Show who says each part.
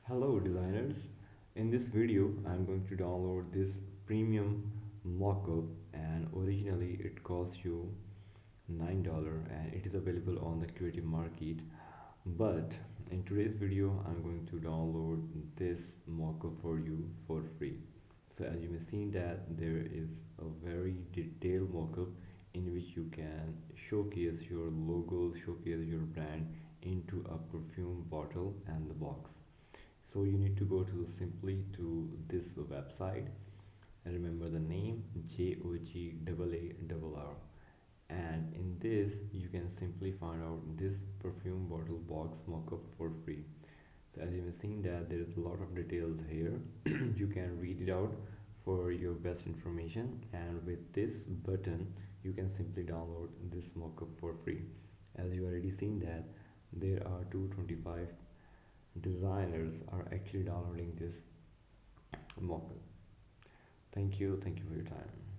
Speaker 1: Hello designers, in this video I'm going to download this premium mockup, and originally it costs you $9 and it is available on the creative market. But in today's video I'm going to download this mockup for you for free. So as you may see that there is a very detailed mockup in which you can showcase your logo, showcase your brand into a perfume bottle and the box. So you need to go to simply to this website and remember the name Jogaarr, and in this you can simply find out this perfume bottle box mockup for free. So as you have seen that there is a lot of details here. You can read it out for your best information, and with this button you can simply download this mockup for free. As you already seen that there are 225 designers are actually downloading this mockup. Thank you for your time.